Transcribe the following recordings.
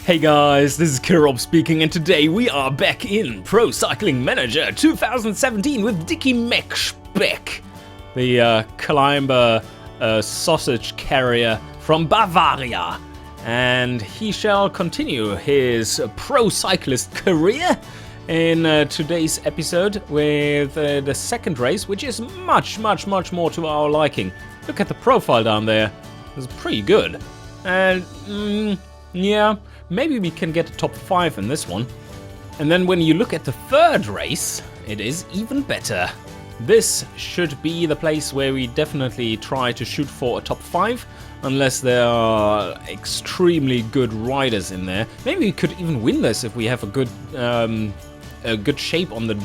Hey guys, this is Kirob speaking, and today we are back in Pro Cycling Manager 2017 with Dicky McSpeck, the climber sausage carrier from Bavaria. And he shall continue his Pro Cyclist career in today's episode with the second race, which is much more to our liking. Look at the profile down there. It's pretty good. And yeah, maybe we can get a top 5 in this one. And then when you look at the third race, it is even better. This should be the place where we definitely try to shoot for a top 5, unless there are extremely good riders in there. Maybe we could even win this if we have a good shape on the,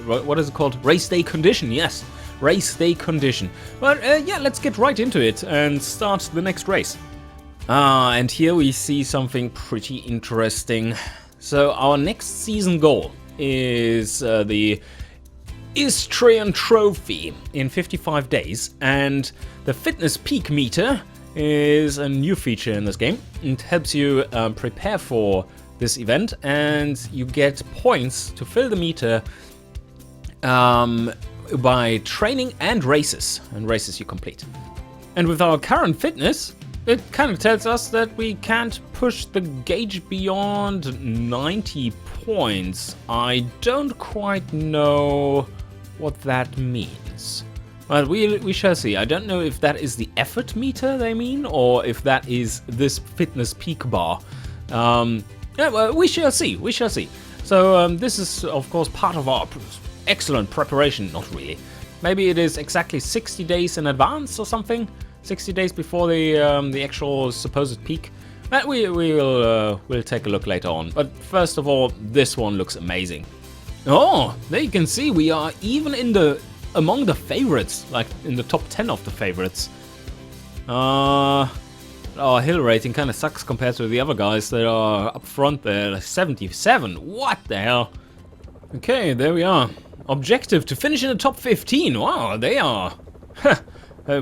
what is it called? Race day condition, yes. Race day condition. But yeah, let's get right into it and start the next race. And here we see something pretty interesting. So our next season goal is the Istrian Trophy in 55 days, and the fitness peak meter is a new feature in this game. It helps you prepare for this event, and you get points to fill the meter by training and races you complete. And with our current fitness, it kind of tells us that we can't push the gauge beyond 90 points. I don't quite know what that means. But we shall see. I don't know if that is the effort meter they mean, or if that is this fitness peak bar. Yeah, well, we shall see. We shall see. So this is, of course, part of our excellent preparation. Not really. Maybe it is exactly 60 days in advance or something. 60 days before the actual supposed peak. But we'll take a look later on. But first of all, this one looks amazing. Oh, there you can see we are even among the favorites, like in the top 10 of the favorites. Our hill rating kind of sucks compared to the other guys that are up front there. Like 77. What the hell? Okay, there we are. Objective to finish in the top 15. Wow, they are.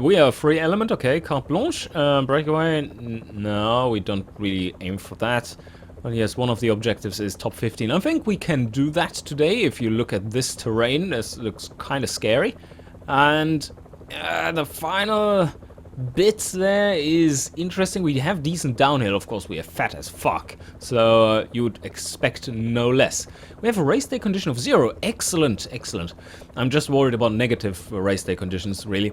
We are free element, okay, carte blanche, breakaway, no, we don't really aim for that. But yes, one of the objectives is top 15. I think we can do that today. If you look at this terrain, this looks kind of scary. And the final bit there is interesting. We have decent downhill, of course, we are fat as fuck. So you would expect no less. We have a race day condition of 0, excellent, excellent. I'm just worried about negative race day conditions, really.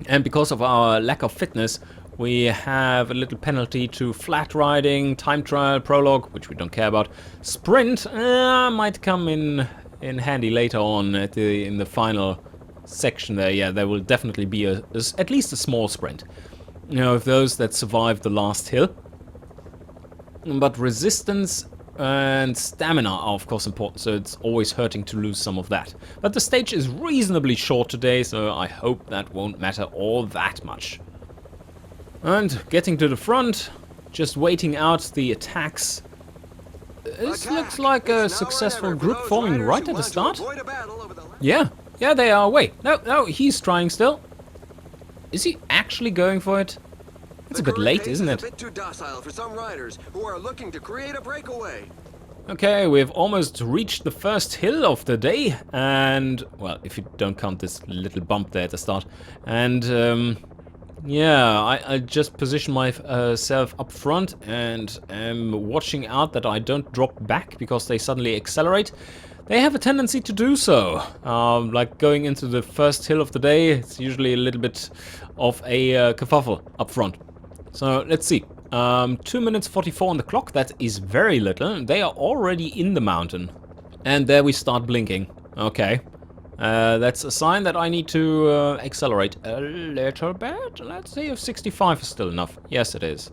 And because of our lack of fitness, we have a little penalty to flat riding, time trial, prologue, which we don't care about. Sprint might come in handy later on in the final section there. Yeah, there will definitely be at least a small sprint. You know, of those that survived the last hill. But resistance and stamina are of course important, so it's always hurting to lose some of that. But the stage is reasonably short today, so I hope that won't matter all that much. And getting to the front, just waiting out the attacks. This looks like a successful group forming right at the start. Yeah, they are. Wait, no, he's trying still. Is he actually going for it? It's a bit late, isn't it? A bit too docile for some riders who are looking to create a breakaway. Okay, we've almost reached the first hill of the day, and well, if you don't count this little bump there at the start, and yeah, I just position myself up front and am watching out that I don't drop back because they suddenly accelerate. They have a tendency to do so. Like going into the first hill of the day, it's usually a little bit of a kerfuffle up front. So let's see. 2 minutes 44 on the clock. That is very little. They are already in the mountain. And there we start blinking. Okay. That's a sign that I need to accelerate a little bit. Let's see if 65 is still enough. Yes, it is.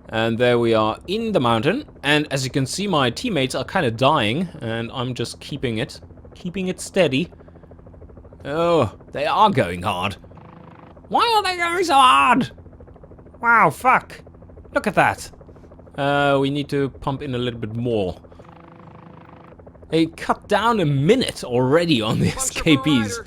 And there we are in the mountain. And as you can see, my teammates are kind of dying. And I'm just keeping it steady. Oh, they are going hard. Why are they going so hard? Wow, fuck. Look at that. We need to pump in a little bit more. They cut down a minute already on the escapees.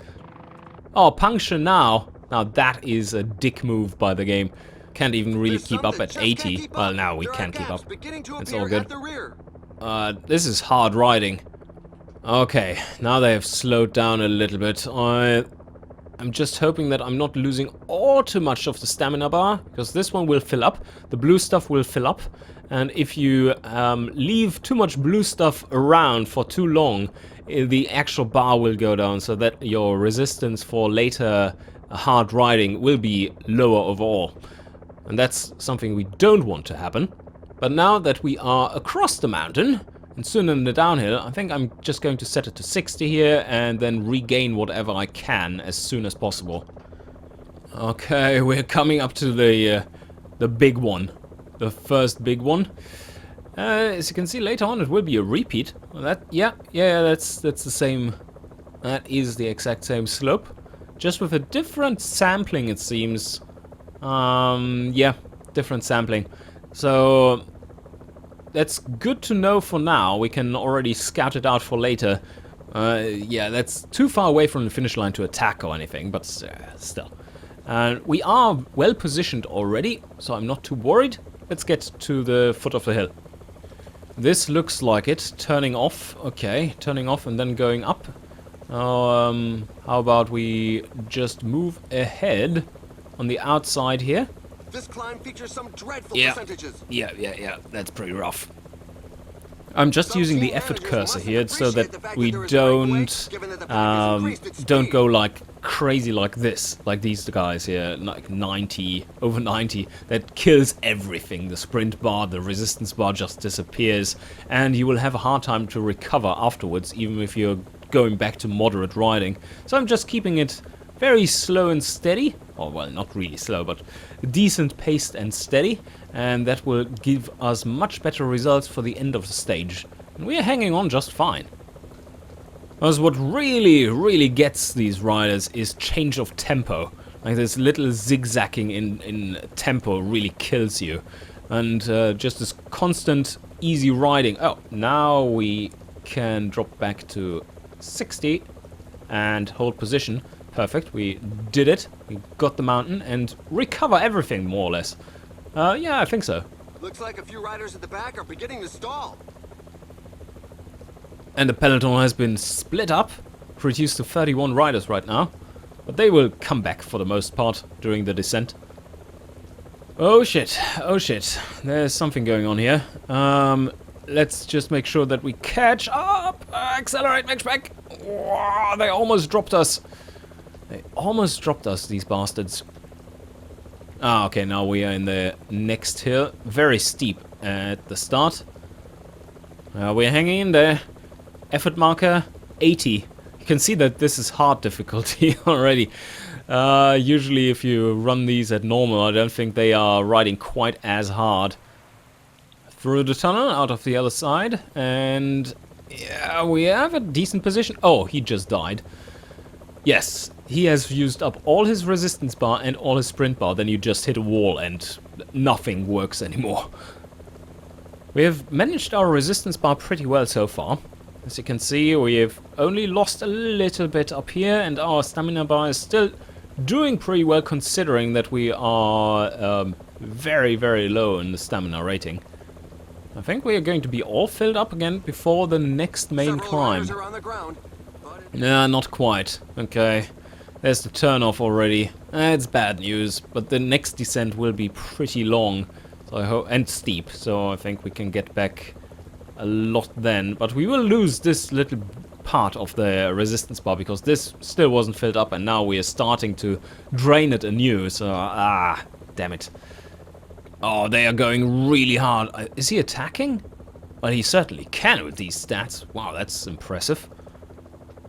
Oh, puncture now. Now that is a dick move by the game. Can't even really There's keep up something at just can't 80. keep Well, up. now we There are can keep gaps up. beginning to It's appear all good. at the rear. This is hard riding. Okay, now they have slowed down a little bit. I'm just hoping that I'm not losing all too much of the stamina bar, because this one will fill up. The blue stuff will fill up. And if you leave too much blue stuff around for too long, the actual bar will go down, so that your resistance for later hard riding will be lower overall. And that's something we don't want to happen. But now that we are across the mountain, and soon in the downhill, I think I'm just going to set it to 60 here, and then regain whatever I can as soon as possible. Okay, we're coming up to the big one. The first big one. As you can see later on, it will be a repeat. Well, that's the same. That is the exact same slope, just with a different sampling, it seems. Yeah, different sampling. So that's good to know for now. We can already scout it out for later. Yeah, that's too far away from the finish line to attack or anything, but still. We are well positioned already, so I'm not too worried. Let's get to the foot of the hill. This looks like it. Turning off. Okay, turning off and then going up. How about we just move ahead on the outside here? This climb features some dreadful Yeah. percentages. Yeah. That's pretty rough. I'm just using the effort cursor here so that we don't go like crazy like this, like these guys here, like 90, over 90. That kills everything. The sprint bar, the resistance bar just disappears, and you will have a hard time to recover afterwards, even if you're going back to moderate riding. So I'm just keeping it very slow and steady. Oh, well, not really slow, but decent paced and steady. And that will give us much better results for the end of the stage. And we are hanging on just fine. Because what really gets these riders is change of tempo. Like this little zigzagging in tempo really kills you. And just this constant, easy riding. Oh, now we can drop back to 60 and hold position. Perfect, we did it. We got the mountain and recover everything, more or less. Yeah, I think so. Looks like a few riders at the back are beginning to stall. And the peloton has been split up, reduced to 31 riders right now. But they will come back for the most part during the descent. Oh shit, there's something going on here. Let's just make sure that we catch up. Accelerate, McSpeck. Whoa, they almost dropped us. They almost dropped us, these bastards. Ah, okay, now we are in the next hill. Very steep at the start. We're hanging in there. Effort marker, 80. You can see that this is hard difficulty already. Usually if you run these at normal, I don't think they are riding quite as hard. Through the tunnel, out of the other side, and yeah, we have a decent position. Oh, he just died. Yes, he has used up all his resistance bar and all his sprint bar, then you just hit a wall and nothing works anymore. We have managed our resistance bar pretty well so far. As you can see, we have only lost a little bit up here, and our stamina bar is still doing pretty well considering that we are very low in the stamina rating. I think we are going to be all filled up again before the next main climb. Are on the ground, Nah, not quite. Okay, there's the turn-off already. It's bad news, but the next descent will be pretty long, so I hope, and steep, so I think we can get back a lot then. But we will lose this little part of the resistance bar because this still wasn't filled up, and now we are starting to drain it anew, so damn it. Oh, they are going really hard. Is he attacking? Well, he certainly can with these stats. Wow, that's impressive.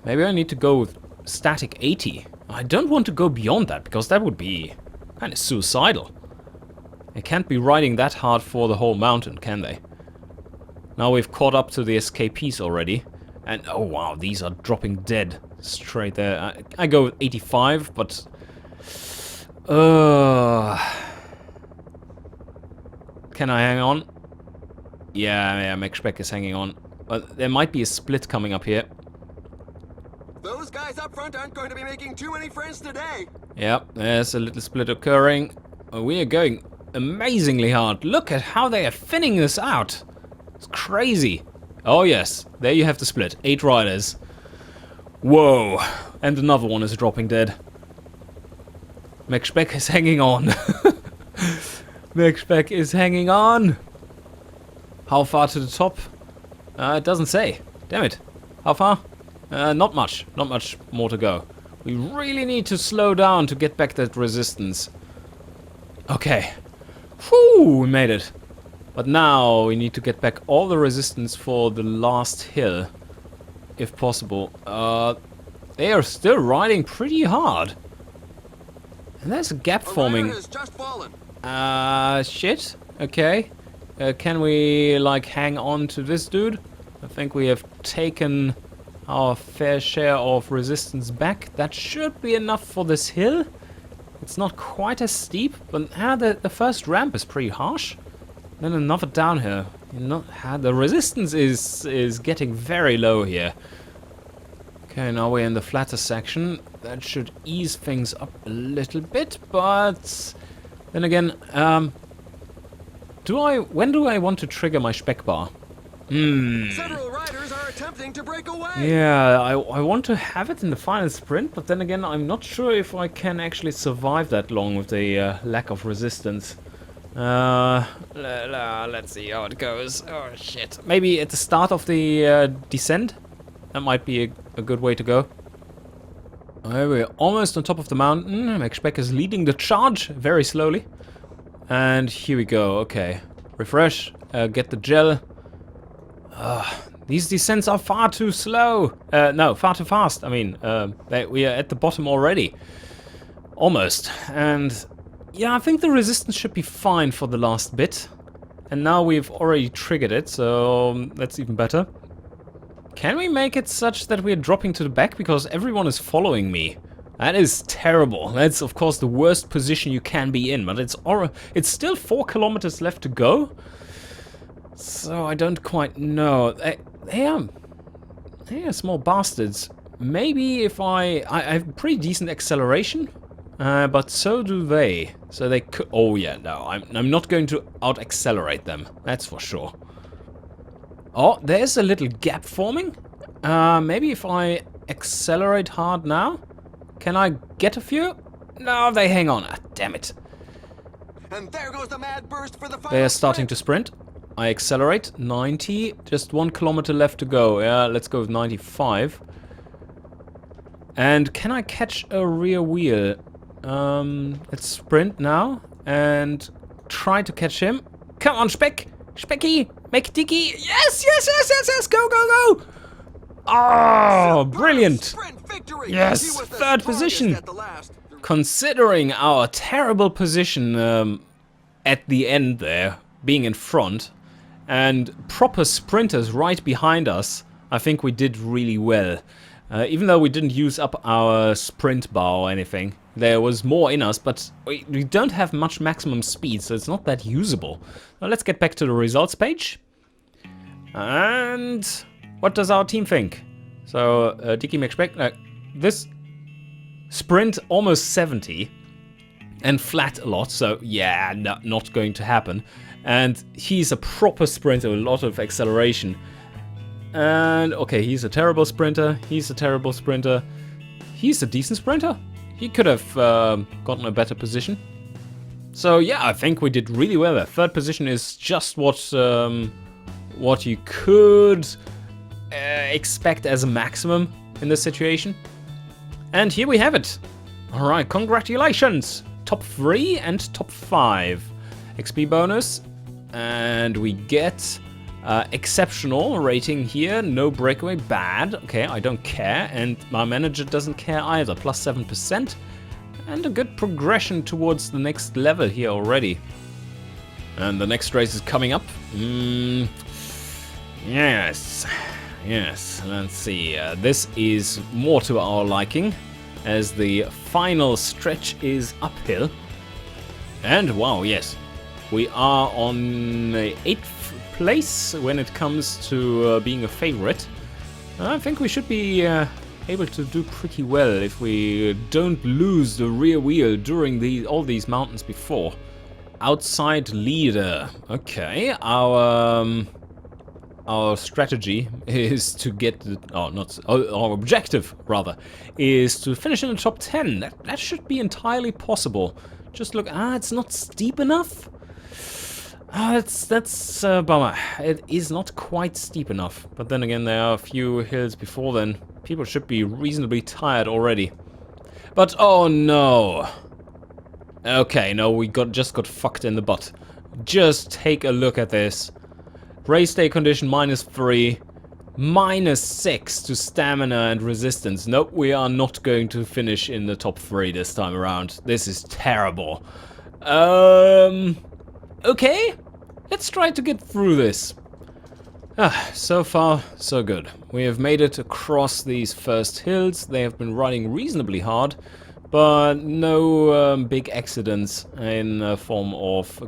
Maybe I need to go with static 80. I don't want to go beyond that, because that would be kind of suicidal. They can't be riding that hard for the whole mountain, can they? Now we've caught up to the escapees already. And, oh wow, these are dropping dead straight there. I go with 85, but... Can I hang on? Yeah, McSpeck is hanging on. But there might be a split coming up here. Those guys up front aren't going to be making too many friends today. Yep, there's a little split occurring. We are going amazingly hard. Look at how they are thinning this out. It's crazy. Oh yes, there you have the split. 8 riders. Whoa. And another one is dropping dead. McSpeck is hanging on. McSpeck is hanging on. How far to the top? It doesn't say. Damn it. How far? Not much. Not much more to go. We really need to slow down to get back that resistance. Okay. Whew, we made it. But now we need to get back all the resistance for the last hill. If possible. They are still riding pretty hard. And there's a gap forming. Shit. Okay. Can we, like, hang on to this dude? I think we have taken our fair share of resistance back. That should be enough for this hill. It's not quite as steep, but the first ramp is pretty harsh. Then another downhill. The resistance is getting very low here. Okay, now we're in the flatter section. That should ease things up a little bit, but then again, when do I want to trigger my spec bar? Several riders are attempting to break away. Yeah, I want to have it in the final sprint, but then again, I'm not sure if I can actually survive that long with the lack of resistance. Let's see how it goes. Oh shit. Maybe at the start of the descent? That might be a good way to go. We're almost on top of the mountain. McSpeck is leading the charge very slowly. And here we go. Okay. Refresh. Get the gel. These descents are far too slow. No, far too fast. I mean, we are at the bottom already. Almost. And yeah, I think the resistance should be fine for the last bit. And now we've already triggered it, so that's even better. Can we make it such that we're dropping to the back? Because everyone is following me. That is terrible. That's, of course, the worst position you can be in. But it's still 4 kilometers left to go. So I don't quite know. They are small bastards. Maybe if I have pretty decent acceleration. But so do they. So they could... Oh, yeah, no. I'm not going to out-accelerate them. That's for sure. Oh, there's a little gap forming. Maybe if I accelerate hard now. Can I get a few? No, they hang on. Ah, damn it. And there goes the mad burst for the final They are starting to sprint. I accelerate. 90. Just 1 kilometer left to go. Yeah, let's go with 95. And can I catch a rear wheel? Let's sprint now. And try to catch him. Come on, Speck! Specky! Make Dicky! Yes, yes, yes, yes, yes! Go, go, go! Oh, brilliant! Yes, 3rd position! Considering our terrible position at the end there, being in front, and proper sprinters right behind us, I think we did really well. Even though we didn't use up our sprint bar or anything. There was more in us, but we don't have much maximum speed, so it's not that usable. Now let's get back to the results page. And what does our team think? So, Dicky McSpeck, this sprint almost 70 and flat a lot, so yeah, not going to happen. And he's a proper sprinter with a lot of acceleration. And okay, he's a terrible sprinter. He's a terrible sprinter. He's a decent sprinter. He could have gotten a better position. So yeah, I think we did really well there. 3rd position is just what you could expect as a maximum in this situation. And here we have it. All right, congratulations. Top 3 and top 5. XP bonus. And we get exceptional rating here. No breakaway. Bad. Okay, I don't care. And my manager doesn't care either. Plus 7%. And a good progression towards the next level here already. And the next race is coming up. Yes. Yes, let's see. This is more to our liking, as the final stretch is uphill. And wow, yes. We are on 8th place when it comes to being a favorite. I think we should be able to do pretty well if we don't lose the rear wheel during all these mountains before. outside leader. Okay, our strategy is to get the, our objective rather is to finish in the top 10. That should be entirely possible. Just look, it's not steep enough. That's a bummer. It is not quite steep enough. But then again, there are a few hills before then. People should be reasonably tired already. But oh no. Okay, no, we just got fucked in the butt. Just take a look at this. Race day condition -3, -6 to stamina and resistance. Nope, we are not going to finish in the top 3 this time around. This is terrible. Okay, let's try to get through this. So far, so good. We have made it across these first hills. They have been riding reasonably hard, but no big accidents in form of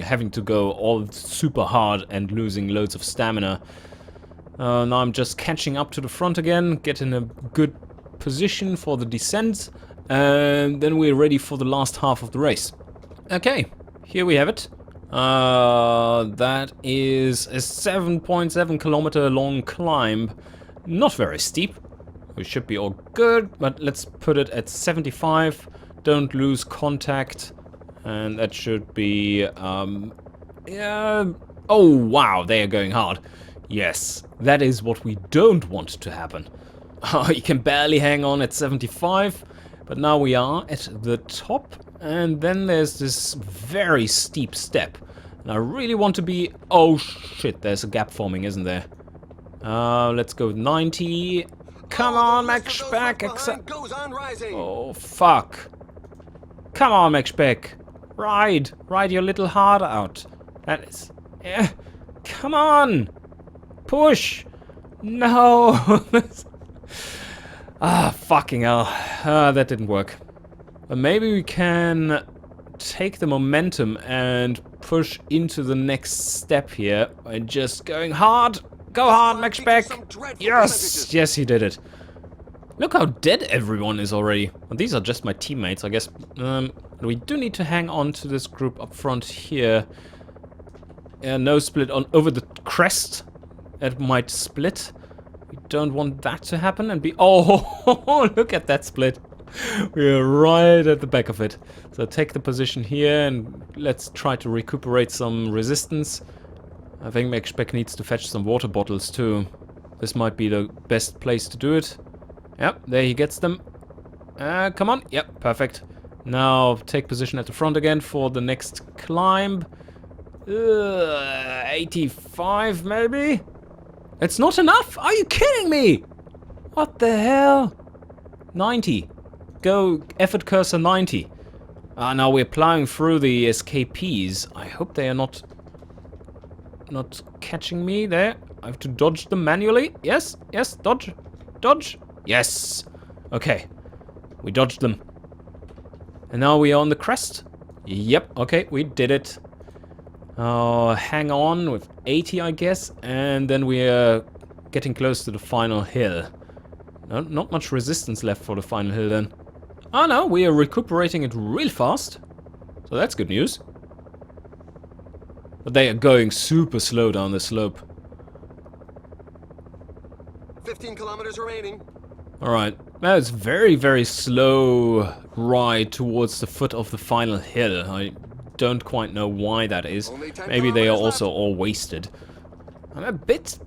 having to go all super hard and losing loads of stamina. Now I'm just catching up to the front again, get in a good position for the descent, and then we're ready for the last half of the race. Okay, here we have it. That is a 7.7 kilometer long climb. Not very steep. We should be all good, but let's put it at 75. Don't lose contact. And that should be, yeah. Oh, wow, they are going hard. Yes, that is what we don't want to happen. Oh, you can barely hang on at 75, but now we are at the top. And then there's this very steep step. And I really want to be... Oh, shit, there's a gap forming, isn't there? Let's go with 90. Come on, McSpeck. Oh, fuck. Come on, McSpeck. Ride your little heart out. That is... Yeah. Come on. Push. No. Fucking hell. That didn't work. But maybe we can take the momentum and push into the next step here by just going hard. Go hard, McSpeck. Yes, yes, he did it. Look how dead everyone is already. Well, these are just my teammates, I guess. We do need to hang on to this group up front here. No split on over the crest. It might split. We don't want that to happen and be... Oh, look at that split. We're right at the back of it. So take the position here and let's try to recuperate some resistance. I think McSpeck needs to fetch some water bottles too. This might be the best place to do it. Yep, there he gets them. Come on. Yep, perfect. Now take position at the front again for the next climb. 85 maybe? It's not enough? Are you kidding me? What the hell? 90. Go effort cursor 90. Now we're plowing through the escapees. I hope they are not catching me there. I have to dodge them manually. Yes, yes, dodge. Dodge. Yes. Okay. We dodged them. And now we are on the crest. Yep, okay, we did it. Hang on with 80, I guess. And then we are getting close to the final hill. No, not much resistance left for the final hill then. Oh no, we are recuperating it real fast. So that's good news. But they are going super slow down the slope. 15 kilometers remaining. Alright. Well, it's very, very slow ride towards the foot of the final hill. I don't quite know why that is. Maybe they are also all wasted. I'm a bit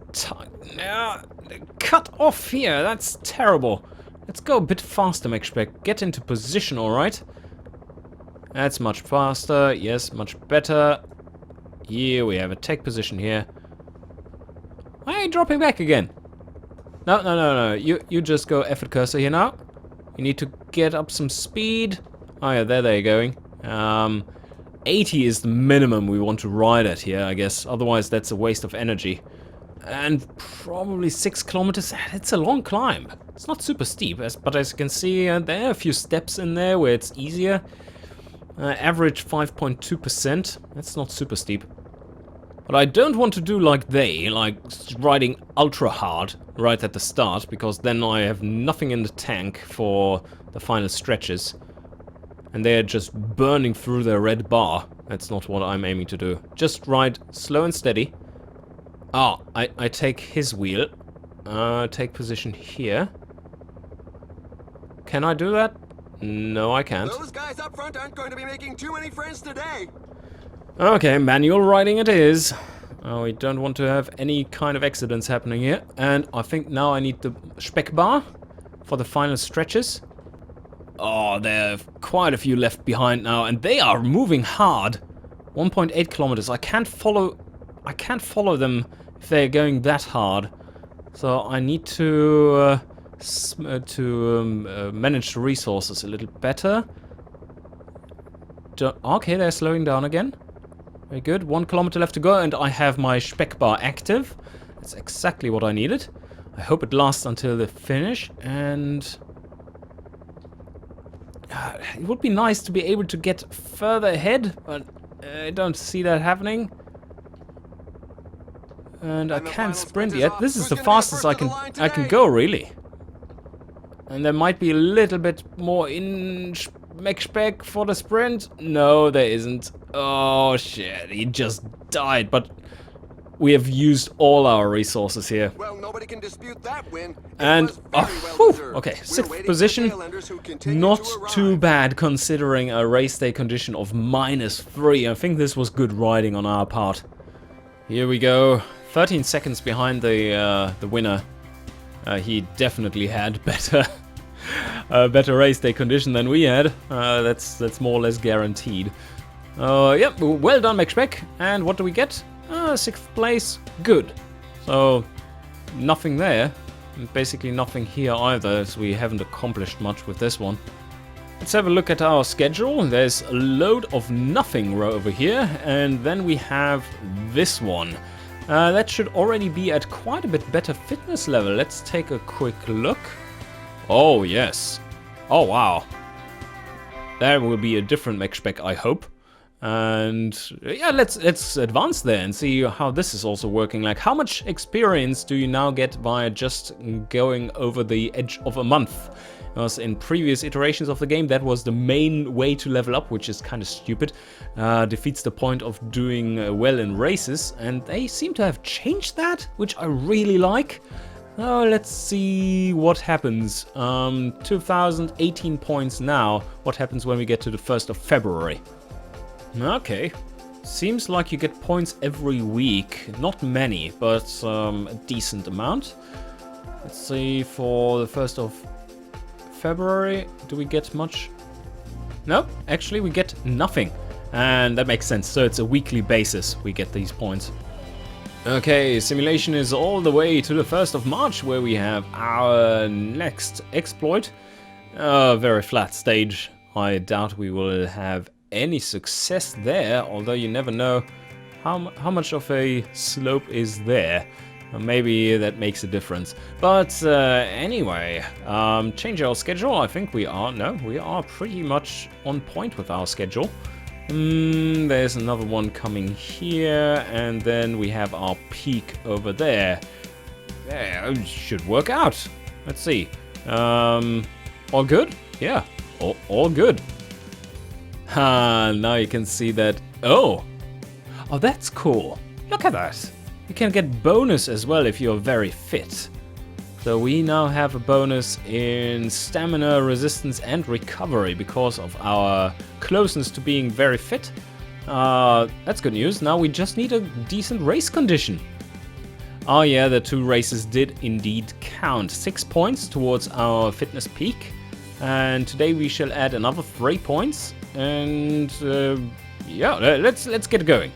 cut off here. That's terrible. Let's go a bit faster, McSpeck. Get into position, alright? That's much faster. Yes, much better. Here we have a take position here. Why are you dropping back again? No, no, no, no. You just go effort cursor here now. You need to get up some speed. Oh yeah, there you're going. 80 is the minimum we want to ride at here, I guess. Otherwise, that's a waste of energy. And probably 6 kilometers. It's a long climb. It's not super steep, but as you can see, there are a few steps in there where it's easier. Average 5.2%. That's not super steep. But I don't want to do like riding ultra hard right at the start, because then I have nothing in the tank for the final stretches. And they're just burning through their red bar. That's not what I'm aiming to do. Just ride slow and steady. Ah, I take his wheel. Take position here. Can I do that? No, I can't. Those guys up front aren't going to be making too many friends today. Okay, manual riding it is. We don't want to have any kind of accidents happening here. And I think now I need the Speck bar for the final stretches. Oh, there are quite a few left behind now, and they are moving hard. 1.8 kilometers. I can't follow them if they're going that hard. So I need to manage the resources a little better. Okay, they're slowing down again. Very good. 1 kilometer left to go, and I have my Speck bar active. That's exactly what I needed. I hope it lasts until the finish, and it would be nice to be able to get further ahead, but I don't see that happening. And I can't sprint yet. This is the fastest I can go, really. And there might be a little bit more in McSpeck for the sprint. No, there isn't. Oh shit, he just died, but we have used all our resources here. Well, nobody can dispute that win. And okay, 6th position. Not too bad considering a race day condition of -3. I think this was good riding on our part. Here we go. 13 seconds behind the winner. He definitely had better race day condition than we had. That's more or less guaranteed. Yep, well done, McSpeck. And what do we get? 6th place. Good. So nothing there. Basically nothing here either, as we haven't accomplished much with this one. Let's have a look at our schedule. There's a load of nothing over here, and then we have this one. That should already be at quite a bit better fitness level. Let's take a quick look. Oh, yes. Oh, wow. There will be a different McSpeck, I hope. And yeah, let's advance there and see how this is also working. Like, how much experience do you now get via just going over the edge of a month? Because in previous iterations of the game, that was the main way to level up, which is kind of stupid. Defeats the point of doing well in races, and they seem to have changed that, which I really like. Let's see what happens. 2018 points now. What happens when we get to the 1st of February? Okay. Seems like you get points every week. Not many, but a decent amount. Let's see, for the 1st of February, do we get much? No, actually we get nothing. And that makes sense, so it's a weekly basis we get these points. Okay, simulation is all the way to the 1st of March, where we have our next exploit. Very flat stage. I doubt we will have any success there, although you never know how much of a slope is there. Maybe that makes a difference. But anyway, change our schedule. I think we are pretty much on point with our schedule. There's another one coming here, and then we have our peak over there. Yeah, it should work out. Let's see. All good? Yeah, all good. Now you can see that. Oh, that's cool. Look at that. You can get bonus as well if you're very fit. So we now have a bonus in stamina, resistance, and recovery because of our closeness to being very fit. That's good news. Now we just need a decent race condition. Oh yeah, the 2 races did indeed count. 6 points towards our fitness peak. And today we shall add another 3 points. And yeah, let's get going.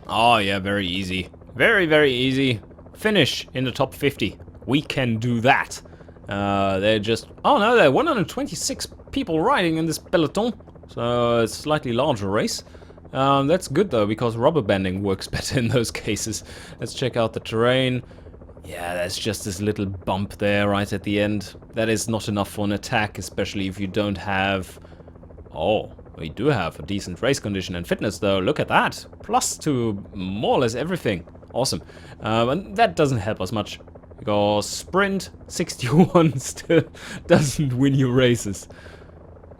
Oh yeah, very easy. Very, very easy. Finish in the top 50. We can do that. They're just... Oh no, there are 126 people riding in this peloton. So it's a slightly larger race. That's good though, because rubber banding works better in those cases. Let's check out the terrain. Yeah, there's just this little bump there right at the end. That is not enough for an attack, especially if you don't have... Oh, we do have a decent race condition and fitness though. Look at that. Plus to more or less everything. Awesome. And that doesn't help us much, because sprint 61 still doesn't win you races.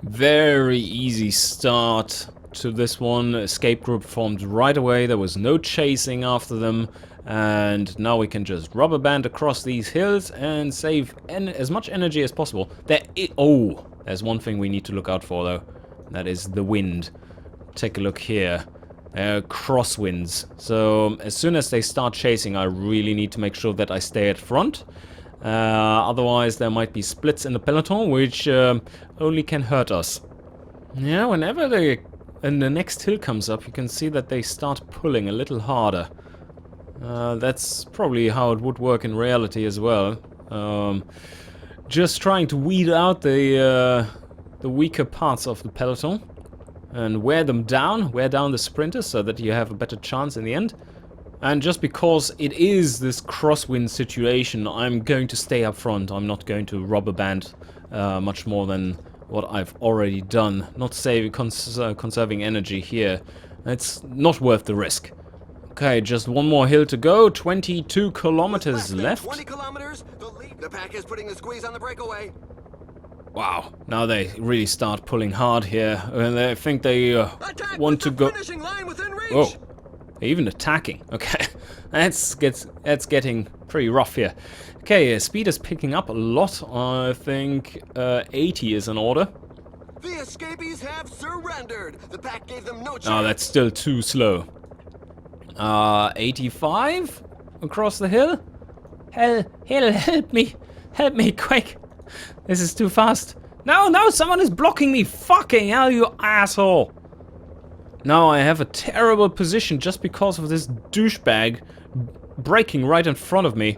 Very easy start. to this one. Escape group formed right away. There was no chasing after them. And now we can just rubber band across these hills and save as much energy as possible. There's one thing we need to look out for, though. That is the wind. Take a look here. Crosswinds. So as soon as they start chasing, I really need to make sure that I stay at front. Otherwise, there might be splits in the peloton, which only can hurt us. Yeah, whenever the next hill comes up, you can see that they start pulling a little harder. That's probably how it would work in reality as well. Just trying to weed out the weaker parts of the peloton and wear down the sprinters so that you have a better chance in the end. And just because it is this crosswind situation, I'm going to stay up front. I'm not going to rubber band much more than what I've already done. Not conserving energy here. It's not worth the risk. Okay, just one more hill to go. 22 kilometers left. 20 kilometers. The pack is putting the squeeze on the breakaway. Wow, now they really start pulling hard here. And I think they want to go. Finishing line within reach. Oh, they're even attacking. Okay, that's getting pretty rough here. Okay, speed is picking up a lot. I think 80 is in order. The escapees have surrendered. The pack gave them no chance. Oh, that's still too slow. 85 across the hill. Help me, quick. This is too fast. No, someone is blocking me. Fucking hell, you asshole. Now I have a terrible position just because of this douchebag braking right in front of me.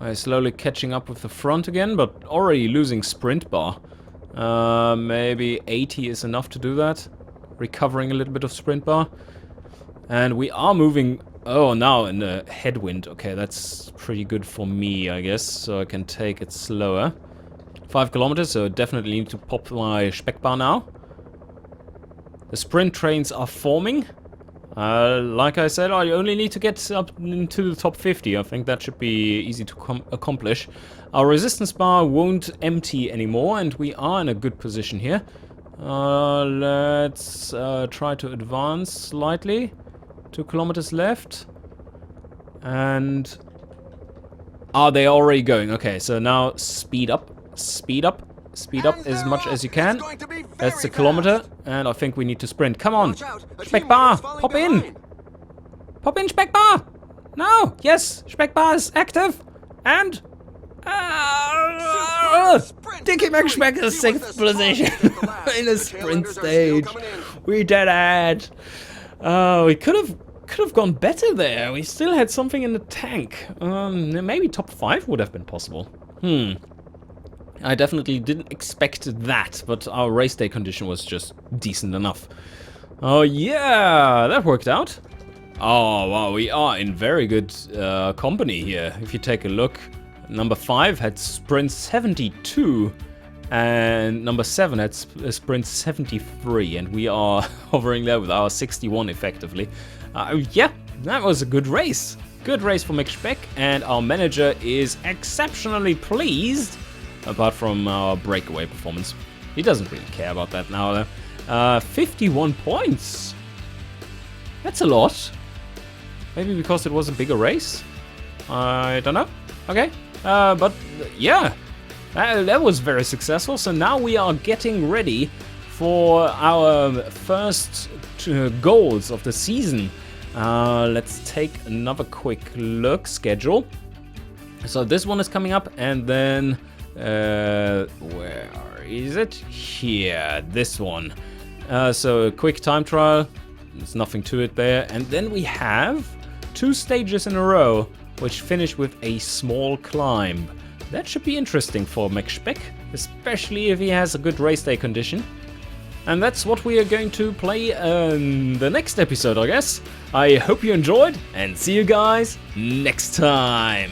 I'm slowly catching up with the front again, but already losing sprint bar. Maybe 80 is enough to do that. Recovering a little bit of sprint bar. And we are moving... Oh, now in the headwind. Okay, that's pretty good for me, I guess. So I can take it slower. 5 kilometers, so definitely need to pop my Speck bar now. The sprint trains are forming. Like I said, I only need to get up into the top 50. I think that should be easy to accomplish. Our resistance bar won't empty anymore, and we are in a good position here. Let's try to advance slightly. 2 kilometers left. And... are they already going? Okay, so now speed up. Speed up as much as you can. That's a kilometer, and I think we need to sprint. Come on, Speck bar, pop in. Pop in, Speck bar. No, yes, Speck bar is active, and Dicky McSpeck is 6th position in a sprint stage. We did it. We could have gone better there. We still had something in the tank. Maybe top 5 would have been possible. I definitely didn't expect that, but our race day condition was just decent enough. Oh yeah, that worked out. Oh wow, we are in very good company here. If you take a look, number 5 had sprint 72, and number 7 had sprint 73, and we are hovering there with our 61 effectively. Yeah, that was a good race. Good race for McSpeck, and our manager is exceptionally pleased. Apart from our breakaway performance. He doesn't really care about that now, though. 51 points. That's a lot. Maybe because it was a bigger race? I don't know. Okay. But yeah, that was very successful. So now we are getting ready for our first goals of the season. Let's take another quick look. Schedule. So this one is coming up, and then... where is it? Here, this one. So a quick time trial, there's nothing to it there. And then we have 2 stages in a row, which finish with a small climb. That should be interesting for McSpeck, especially if he has a good race day condition. And that's what we are going to play in the next episode, I guess. I hope you enjoyed, and see you guys next time.